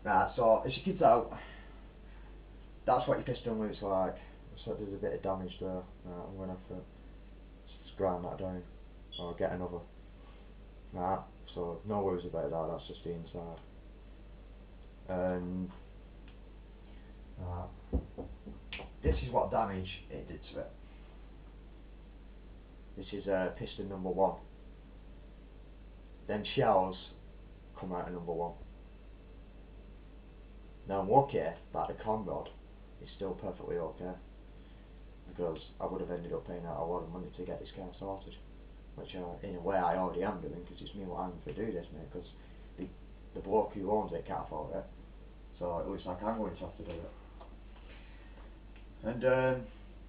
Right, so as you can tell, that's what your piston looks like. So there's a bit of damage there. Right, I'm going to have to grind that down or get another. Right, so no worries about that, that's just the inside. This is what damage it did to it. This is piston number 1. Them shells come out of number 1. Now I'm lucky that the con rod is still perfectly okay, because I would have ended up paying out a lot of money to get this car sorted, which in a way I already am doing, because it's me what I'm going to do this, mate, because the bloke who owns it can't afford it, so it looks like I'm going to have to do it. And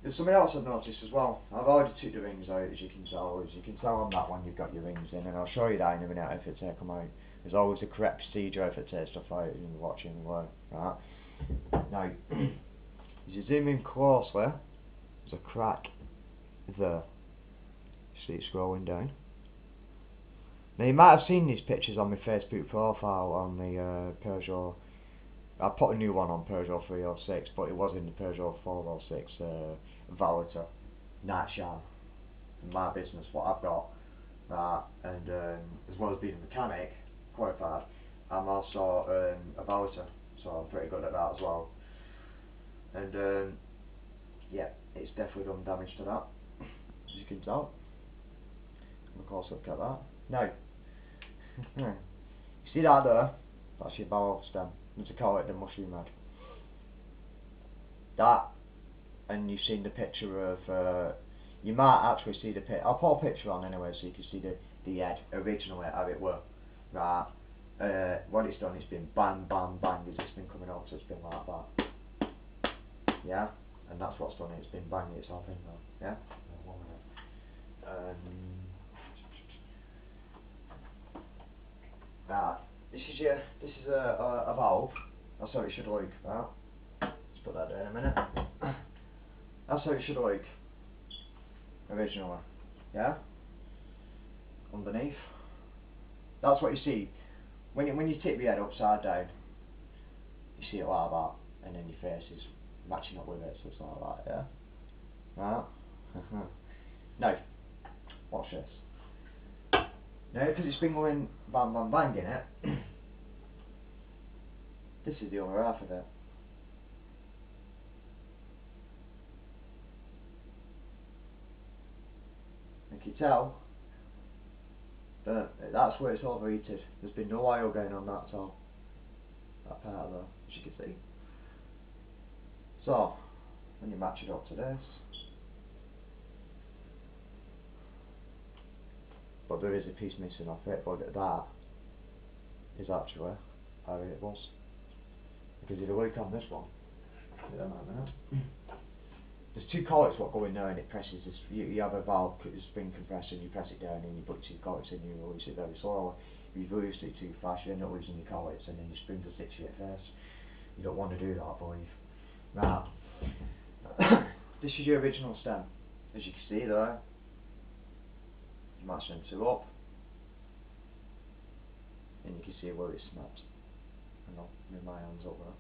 there's something else I've noticed as well. I've already took the rings out, as you can tell. As you can tell on that one, you've got your rings in, and I'll show you that in a minute if it take them out. There's always the correct procedure if it takes stuff out and you're watching the way. Right. Now, as you zoom in closely, there's a crack there. See it scrolling down. Now you might have seen these pictures on my Facebook profile on the Peugeot. I put a new one on Peugeot 306, but it was in the Peugeot 406 Valitor night shine. In my business, what I've got, and as well as being a mechanic, qualified, I'm also a validator, so I'm pretty good at that as well. And yeah, it's definitely done damage to that, as you can tell. Of course, look at that. Now, you see that there? That's your barrel stem. To call it the mushroom head. That, and you've seen the picture of. You might actually see the picture. I'll put a picture on anyway, so you can see the head originally how it were. Right. What it's done, it's been bang, bang, bang as it's been coming up, so it's been like that. Yeah, and that's what's done it. It's been banging itself in there. Yeah. 1 minute. Right. This is a valve. That's how it should look. Right. Let's put that down a minute. That's how it should look originally. Yeah. Underneath. That's what you see when you tip your head upside down. You see it like that, and then your face is matching up with it, so it's like that. Yeah. Right. Now, watch this. Now, because it's been going bang, bang, bang in it. This is the other half of it. You can tell that that's where it's overheated. There's been no oil going on that at all. That part of there, as you can see. So, when you match it up to this, but there is a piece missing off it, but that is actually how it was. Because if you look on this one, there's 2 collets what go in there, and it presses this. You have a valve spring compressor, and you press it down, and you put 2 collets in, and you release it very slowly. If you've released it too fast, you end up losing your collets, and then your spring will stick to your face. You don't want to do that, I believe. Right. This is your original stem, as you can see there. You match them 2 up, and you can see where it snaps. And I'll move my hands up there.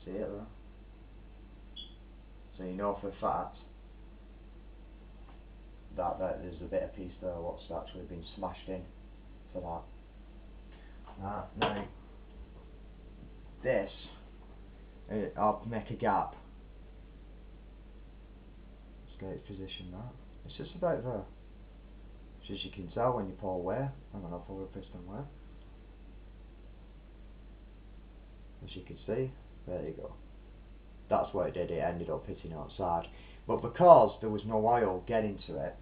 See it there? So you know for a fact that there's a bit of piece there what's actually been smashed in for that. Now, this, I'll make a gap. Let's get its position there. It's just about there. So as you can tell when you pull away, hang on, I'll pull the piston away. As you can see, there you go. That's what it did, it ended up hitting outside. But because there was no oil getting to it,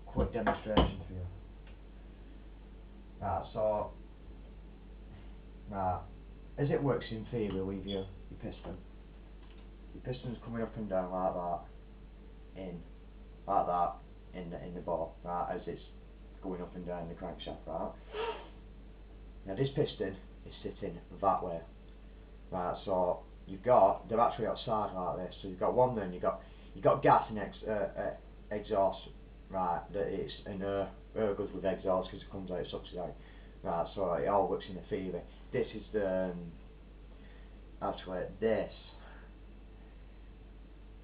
quick demonstration for you. Right, so, as it works in theory with your piston. Your piston's coming up and down like that, in the bore, right, as it's going up and down the crankshaft, right. Now this piston is sitting that way. Right, so they're actually outside like this. So you've got one there, and you've got gas and exhaust, right? That it's an air goes with exhaust because it comes out, it sucks it out. Right, so it all works in a theory. This is the actually this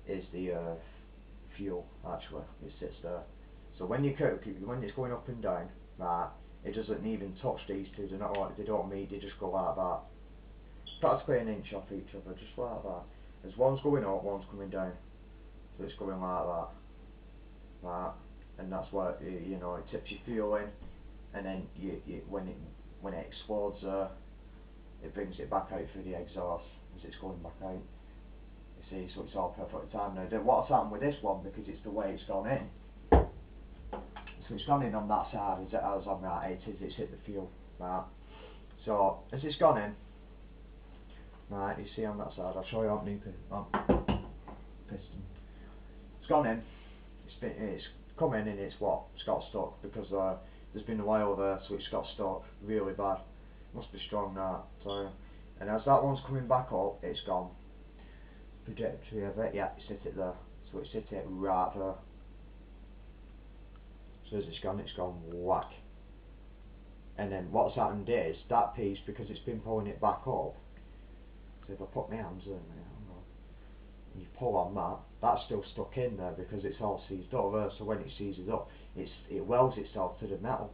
is the fuel. Actually, it sits there. So when you cook, when it's going up and down, right, it doesn't even touch these two. They're not like, they don't meet. They just go like that, practically an inch off each other, just like that. As one's going up, one's coming down. So it's going like that, right, and that's what you know. It tips your fuel in, and then when it explodes, it brings it back out through the exhaust as it's going back out. You see, so it's all perfectly timed. Now, what's happened with this one, because it's the way it's gone in. So it's gone in on that side as it has on that. It's hit the fuel, right. So as it's gone in, right, you see on that side. I'll show you on new piston. It's gone in. It's come in and it's got stuck because there's been a while there, so it's got stuck really bad. Must be strong that. So, and as that one's coming back up, it's gone. Trajectory of it, yeah, it's hit it there. So it's hit it right there. So as it's gone whack. And then what's happened is that piece, because it's been pulling it back up. So if I put my hands in there, and you pull on that, that's still stuck in there because it's all seized up there. So when it seizes up, it welds itself to the metal.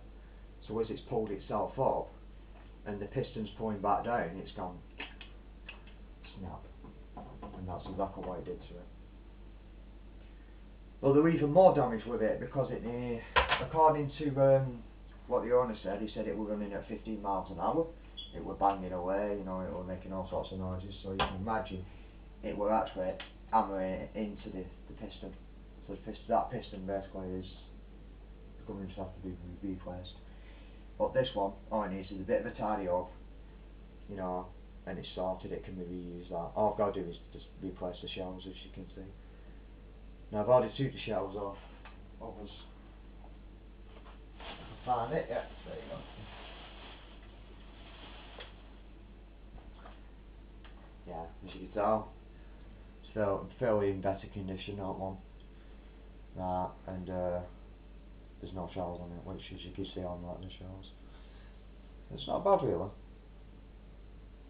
So as it's pulled itself up, and the piston's pulling back down, it's gone snap. And that's exactly what it did to it. Well, there was even more damage with it because it, according to what the owner said, he said it was running at 15 miles an hour. It was banging away, you know, it was making all sorts of noises. So you can imagine it were actually hammering into the piston. So that piston basically is going to have to be replaced. But this one, all it needs is a bit of a tidy up, you know, and it's sorted. It can be reused. That all I've got to do is just replace the shells, as you can see. Now I've already took the shells off. Others, I can find it. Yeah, there you go. Yeah, as you can tell, it's fairly in better condition, that one. Right, and there's no shells on it, which as you can see on like the shells. It's not bad really.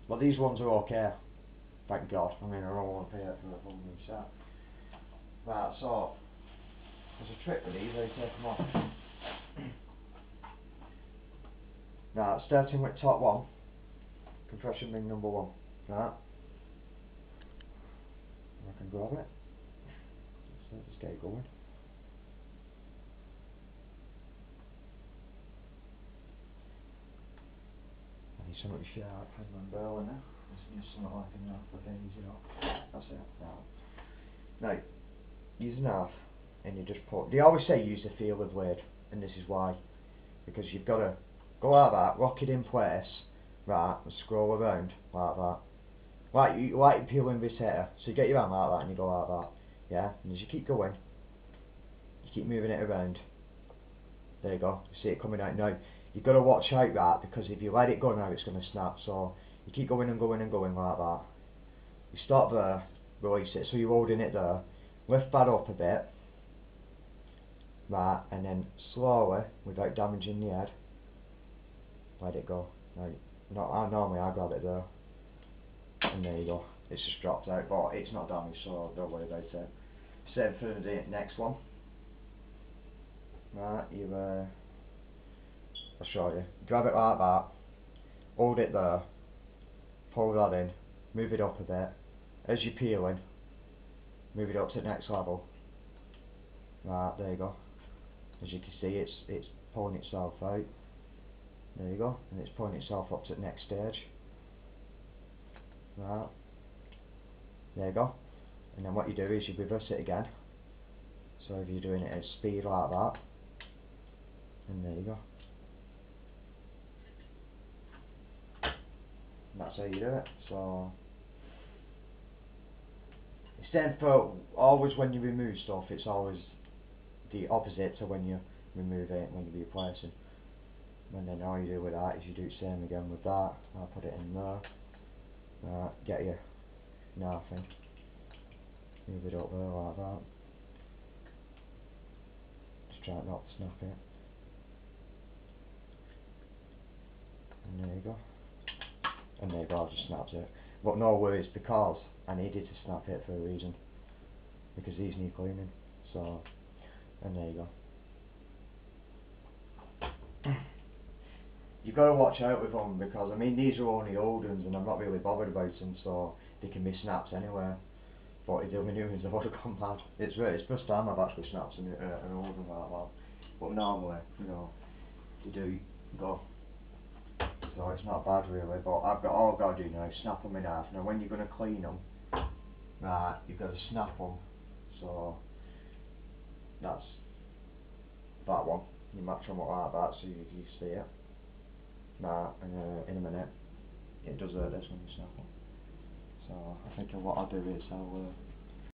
But these ones are okay, thank God. I mean, I don't want to pay it for a whole new set. Right, so there's a trick with these, how you take them off. Right, starting with top one, compression ring number one. Right, I can grab it. So just get it going. I need something sharp and umbrella now. Let's use something like a knife, okay, easy enough. That's it. Now, use a knife and you just put, they always say use the feeler blade, and this is why. Because you've got to go like that, lock it in place, right, and scroll around like that. Like you're peeling this here. So you get your hand like that and you go like that. Yeah, and as you keep going, you keep moving it around. There you go, you see it coming out now. You've got to watch out that, because if you let it go now it's going to snap. So you keep going and going and going like that. You stop there, release it, so you're holding it there. Lift that up a bit. Right, and then slowly, without damaging the head, let it go. Right, normally I grab it there. And there you go, it's just dropped out, but it's not damaged, so don't worry about it. Same for the next one. Right, I'll show you. Grab it like that, hold it there, pull that in, move it up a bit. As you're peeling, move it up to the next level. Right, there you go. As you can see, it's pulling itself out. There you go, and it's pulling itself up to the next stage. Right, there you go. And then what you do is you reverse it again. So if you're doing it at speed like that, and there you go. And that's how you do it. So it's then for always when you remove stuff, it's always the opposite to when you remove it, when you're replacing. And then all you do with that is you do the same again with that. I'll put it in there. Get your knife in. Move it up there like that. Just try not to snap it. And there you go. And there you go, I just snapped it. But no worries, because I needed to snap it for a reason. Because these need cleaning. So, and there you go. You've got to watch out with them, because I mean these are only old ones and I'm not really bothered about them, so they can be snapped anywhere. But the new ones have already gone bad. It's first time I've actually snapped an old one like that. But normally, you know, they do go. So it's not bad really, but all I've got to do now is snap them in half. Now when you're going to clean them, right, you've got to snap them. So that's that one. You match them up like that so you see it. Right, and in a minute, it does this when you snap them. So I think what I'll do is I'll